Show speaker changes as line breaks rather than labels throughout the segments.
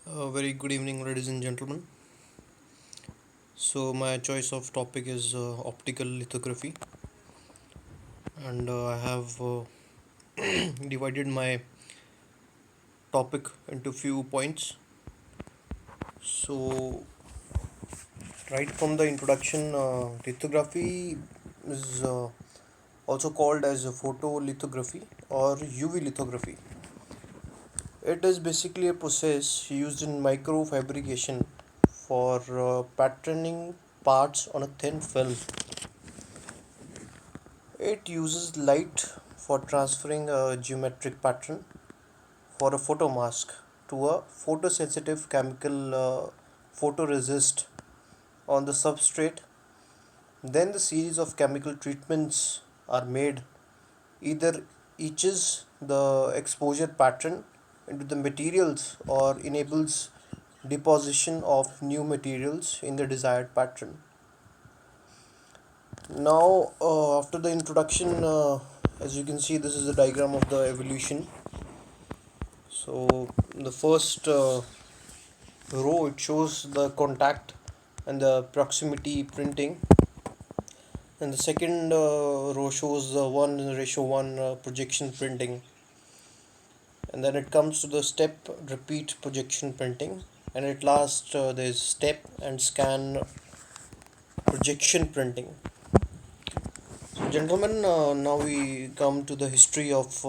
Very good evening, ladies and gentlemen. So, my choice of topic is optical lithography, and I have divided my topic into few points. So, right from the introduction, lithography is also called as a photolithography or UV lithography. It is basically a process used in microfabrication for patterning parts on a thin film. It uses light for transferring a geometric pattern for a photo mask to a photosensitive chemical photoresist on the substrate. Then the series of chemical treatments are made. Either etches the exposure pattern into the materials or enables deposition of new materials in the desired pattern. Now, after the introduction, as you can see, this is a diagram of the evolution. So, the first row it shows the contact and the proximity printing, and the second row shows the 1:1 projection printing, and then it comes to the step repeat projection printing, and at last there's step and scan projection printing. So, gentlemen, now we come to the history of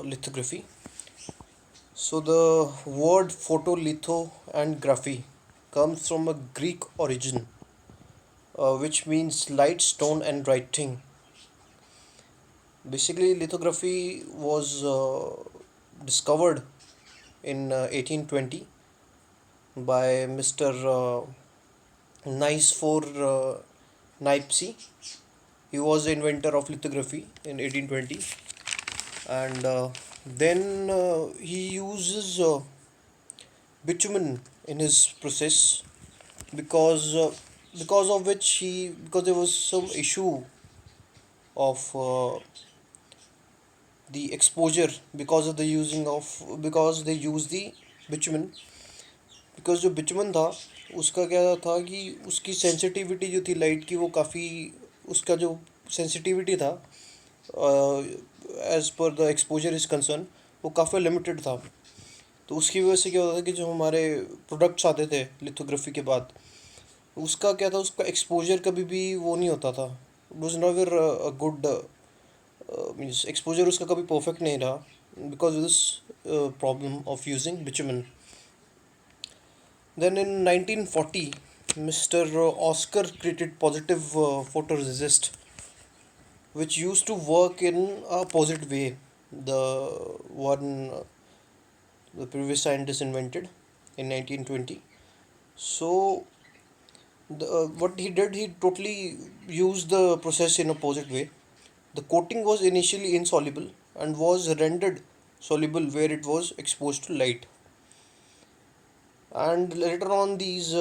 lithography. So the word photolitho and graphy comes from a Greek origin, which means light, stone, and writing. Basically, lithography was discovered in 1820 by Mr. Nice for Nipsey. He was the inventor of lithography in 1820, and then he uses bitumen in his process because of which he because there was some issue of the exposure because of the using of because they use the bitumen. Because जो bitumen था उसका क्या था कि उसकी sensitivity जो थी light की वो काफ़ी उसका जो सेंसिटिविटी था as per the exposure is concern वो काफ़ी लिमिटेड था. तो उसकी वजह से क्या होता था कि जो हमारे प्रोडक्ट्स आते थे लिथोग्राफी के बाद उसका क्या था उसका एक्सपोजर कभी भी वो नहीं होता था. It was never a good means exposure उसका कभी परफेक्ट नहीं रहा because of this problem of using bitumen. Then in 1940 mister Oscar created positive photoresist which used to work in a opposite way the one the previous scientist invented in 1920. So what he did, he totally used the process in opposite way. The coating was initially insoluble and was rendered soluble where it was exposed to light. And later on, these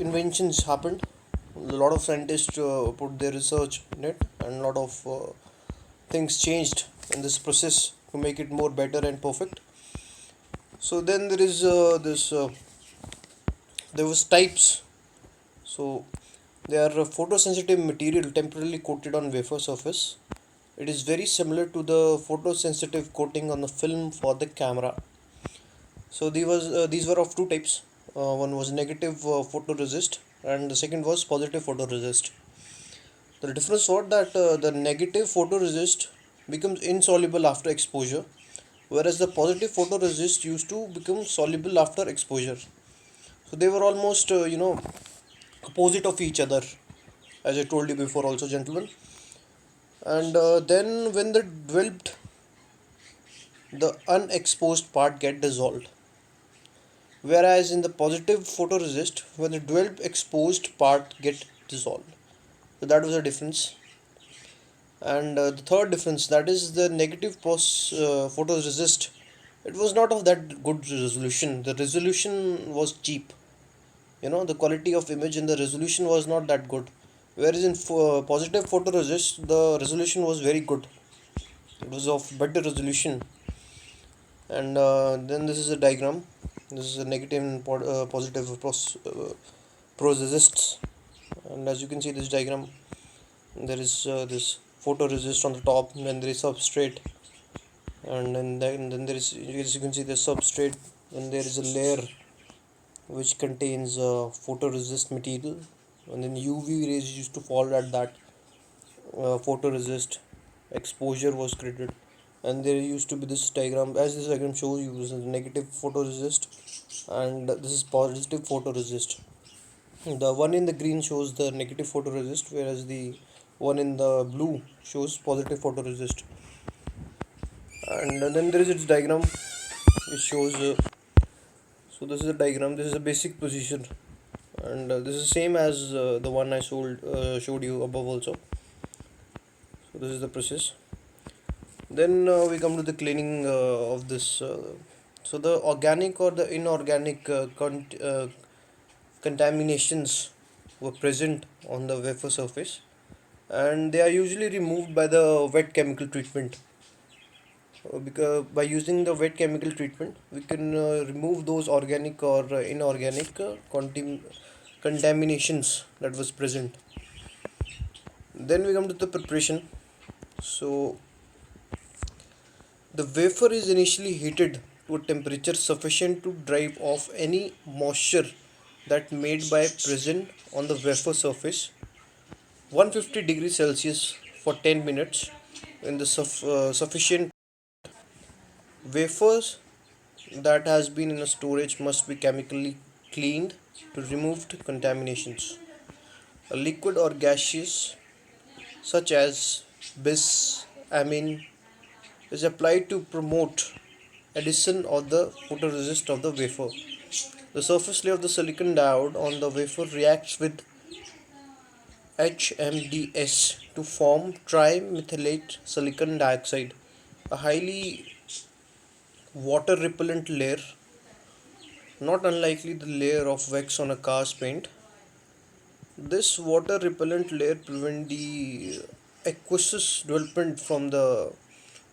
inventions happened. A lot of scientists put their research in it, and a lot of things changed in this process to make it more better and perfect. So then there is this. There was types. So they are a photosensitive material temporarily coated on wafer surface. It is very similar to the photosensitive coating on the film for the camera. So these were of two types. One was negative photoresist, and the second was positive photoresist. The difference was that the negative photoresist becomes insoluble after exposure, whereas the positive photoresist used to become soluble after exposure. So they were almost opposite of each other, as I told you before, also, gentlemen. And then when the developed, the unexposed part get dissolved. Whereas in the positive photoresist, when the developed exposed part get dissolved. So that was the difference. And the third difference, that is the negative photoresist. It was not of that good resolution. The resolution was cheap. The quality of image and the resolution was not that good. Whereas in positive photoresist, the resolution was very good. It was of better resolution. And then this is a diagram. This is a negative and positive resists. And as you can see this diagram, there is this photoresist on the top, and then there is substrate, and then there is, as you can see, the substrate, and there is a layer which contains photoresist material, and then UV rays used to fall at that photoresist. Exposure was created, and there used to be this diagram, as this diagram shows you, this is negative photoresist and this is positive photoresist. The one in the green shows the negative photoresist, whereas the one in the blue shows positive photoresist. And then there is its diagram. It shows. So this is a diagram. This is a basic position, and this is same as the one I showed you above also. So this is the process. Then we come to the cleaning of this. So the organic or the inorganic contaminations were present on the wafer surface, and they are usually removed by the wet chemical treatment. Because by using the wet chemical treatment, we can remove those organic or inorganic contaminations that was present. Then we come to the preparation. So the wafer is initially heated to a temperature sufficient to drive off any moisture that made by present on the wafer surface, 150 degrees Celsius for 10 minutes. In the sufficient wafers that has been in a storage must be chemically cleaned to remove contaminations. A liquid or gaseous such as bis, amine is applied to promote adhesion of the photoresist of the wafer. The surface layer of the silicon diode on the wafer reacts with HMDS to form trimethylate silicon dioxide, a highly water repellent layer, not unlikely the layer of wax on a car's paint. This water repellent layer prevents the aqueous development from the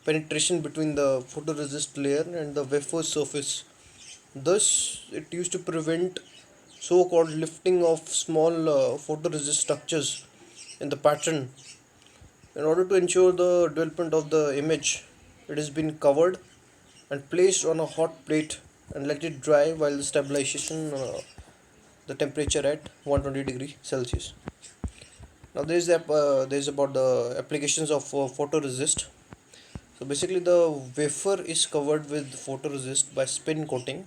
penetration between the photoresist layer and the wafer surface. Thus, it used to prevent so-called lifting of small photoresist structures in the pattern. In order to ensure the development of the image, it has been covered and placed on a hot plate and let it dry while the stabilization the temperature at 120 degree Celsius. Now there is about the applications of photoresist. So basically the wafer is covered with photoresist by spin coating.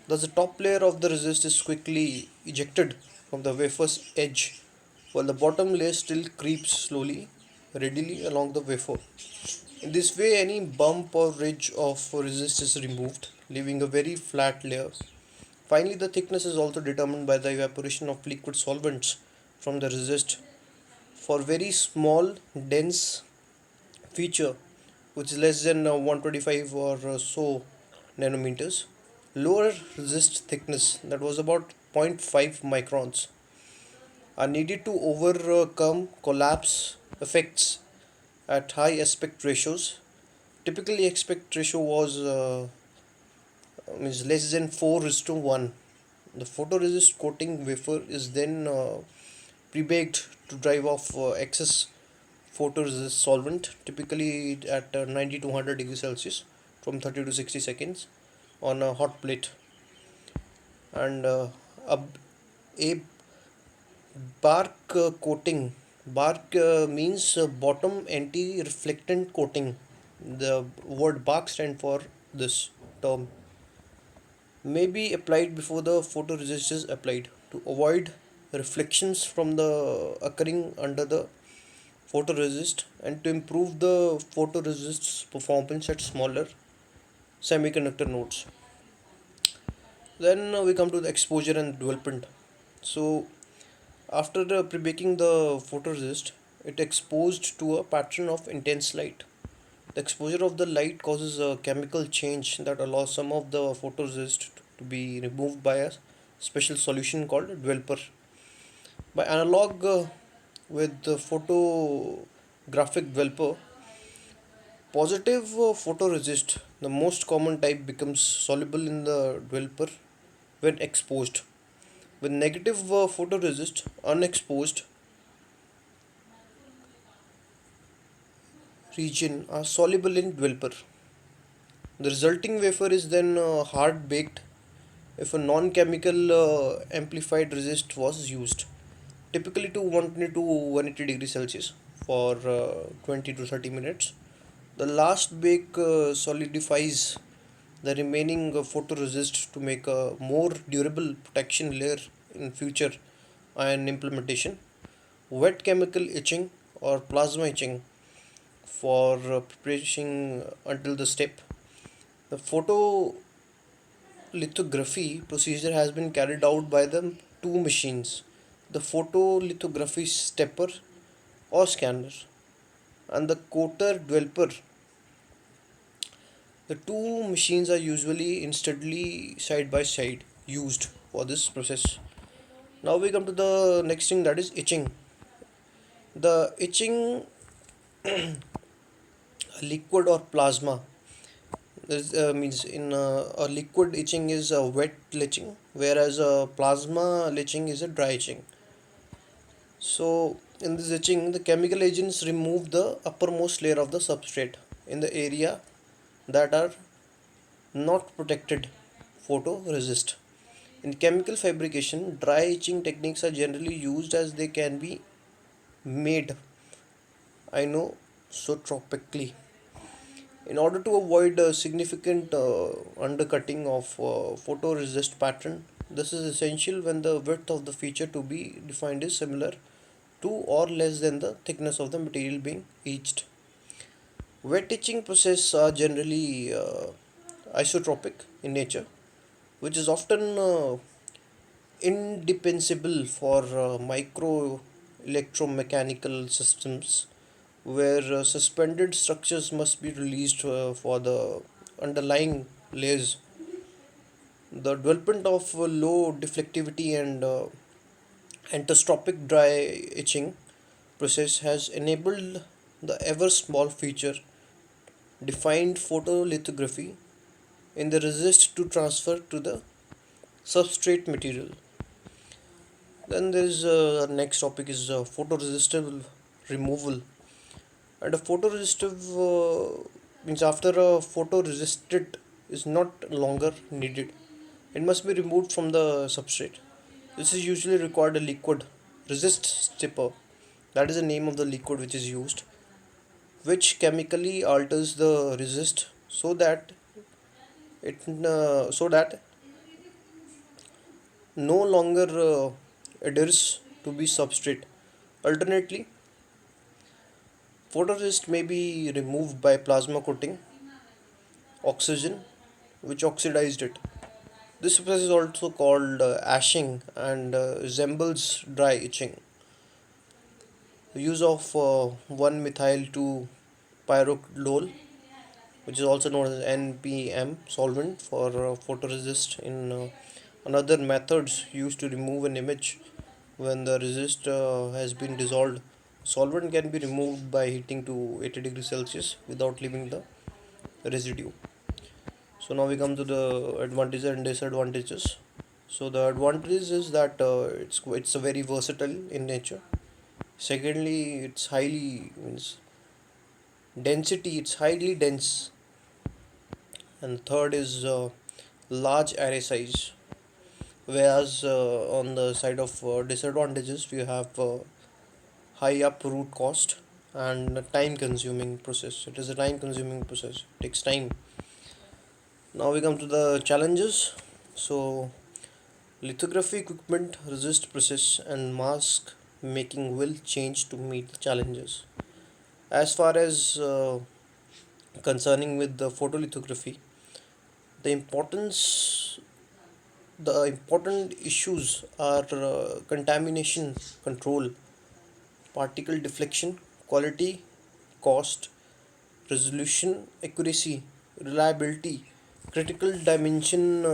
Thus the top layer of the resist is quickly ejected from the wafer's edge, while the bottom layer still creeps slowly, readily along the wafer. In this way, any bump or ridge of resist is removed, leaving a very flat layer. Finally, the thickness is also determined by the evaporation of liquid solvents from the resist. For very small, dense feature, which is less than 125 or so nanometers, lower resist thickness, that was about zero point 0.5 microns, are needed to overcome collapse effects at high aspect ratios. Typically, aspect ratio was is less than 4 is to 1. The photoresist coating wafer is then pre-baked to drive off excess photoresist solvent, typically at 90 to 100 degrees Celsius from 30 to 60 seconds on a hot plate. And a, a bark coating. Bark means bottom anti-reflectant coating. The word bark stands for this term. May be applied before the photoresist is applied to avoid reflections from the occurring under the photoresist and to improve the photoresist's performance at smaller semiconductor nodes. Then we come to the exposure and development. So after pre-baking the photoresist, it exposed to a pattern of intense light. The exposure of the light causes a chemical change that allows some of the photoresist to be removed by a special solution called developer. By analog with the photographic developer, positive photoresist The most common type becomes soluble in the developer when exposed. With negative photoresist, unexposed region are soluble in developer. The resulting wafer is then hard baked if a non-chemical amplified resist was used, typically to 120 to 180 degrees Celsius for 20 to 30 minutes. The last bake solidifies the remaining photoresist to make a more durable protection layer in future ion implementation. Wet chemical etching or plasma etching for preparing until the step. The photolithography procedure has been carried out by the two machines, the photolithography stepper or scanner and the coater developer. The two machines are usually instantly side by side used for this process. Now we come to the next thing, that is etching. The etching liquid or plasma. This means in a liquid etching is a wet etching, whereas a plasma etching is a dry etching. So in this etching, the chemical agents remove the uppermost layer of the substrate in the area that are not protected photoresist. In chemical fabrication, dry etching techniques are generally used as they can be made anisotropically. In order to avoid significant undercutting of photoresist pattern, this is essential when the width of the feature to be defined is similar to or less than the thickness of the material being etched. Wet etching processes are generally isotropic in nature, which is often indispensable for micro electromechanical systems where suspended structures must be released for the underlying layers. The development of low deflectivity and endotropic dry etching process has enabled the ever small feature defined photolithography in the resist to transfer to the substrate material. Then there is next topic is photoresistive removal. And a photoresistive means after a photoresistant is not longer needed, it must be removed from the substrate. This is usually required a liquid resist stripper. That is the name of the liquid which is used, which chemically alters the resist so that no longer adheres to be substrate. Alternately, photoresist may be removed by plasma coating oxygen, which oxidized it. This process is also called ashing and resembles dry etching. The use of 1-methyl 2 pyroxidol, which is also known as NPM solvent for photoresist in another methods used to remove an image when the resist has been dissolved. Solvent can be removed by heating to 80 degrees Celsius without leaving the residue. So now we come to the advantages and disadvantages. So the advantage is that it's a very versatile in nature. Secondly, it's highly means density. It's highly dense. And third is large array size. Whereas on the side of disadvantages, we have high uproot cost and a time consuming process. It is a time consuming process. It takes time. Now we come to the challenges. So lithography equipment, resist process, and mask making will change to meet the challenges. As far as concerning with the photolithography, the importance, the important issues are contamination control, particle deflection, quality, cost, resolution, accuracy, reliability, critical dimension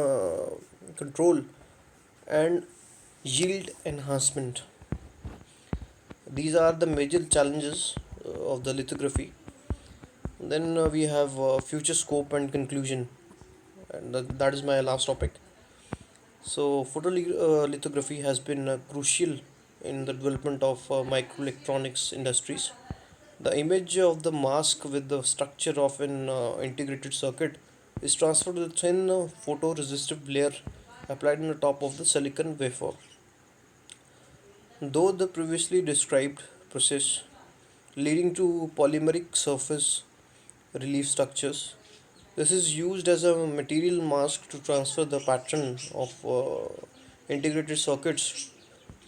control, and yield enhancement. These are the major challenges of the lithography. Then we have future scope and conclusion, and that is my last topic. So, photolithography has been crucial in the development of microelectronics industries. The image of the mask with the structure of an integrated circuit is transferred to the thin photoresistive layer applied on the top of the silicon wafer. Though the previously described process leading to polymeric surface relief structures, this is used as a material mask to transfer the pattern of integrated circuits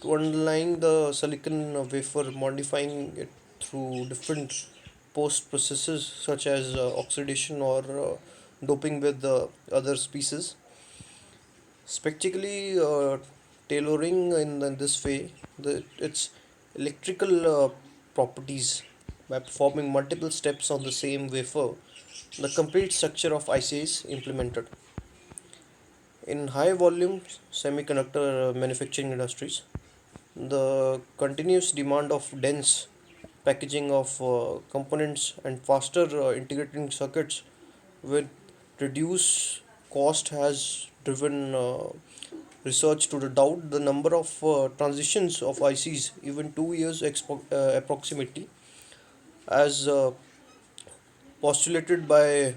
to underlying the silicon wafer, modifying it through different post processes such as oxidation or doping with other species. Spectrally tailoring in this way its electrical properties by performing multiple steps on the same wafer. The complete structure of IC is implemented in high volume semiconductor manufacturing industries. The continuous demand of dense packaging of components and faster integrating circuits with reduced cost has driven research to doubt the number of transitions of ICs, even 2 years approximately, as postulated by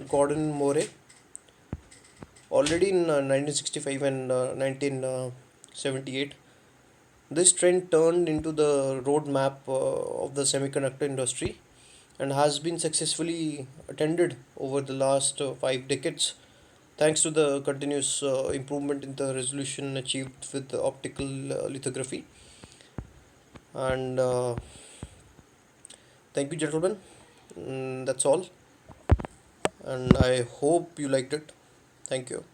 Gordon Moore already in 1965 and 1978. This trend turned into the roadmap of the semiconductor industry and has been successfully attended over the last 5 decades, thanks to the continuous improvement in the resolution achieved with the optical lithography. And thank you, gentlemen. That's all, and I hope you liked it. Thank you.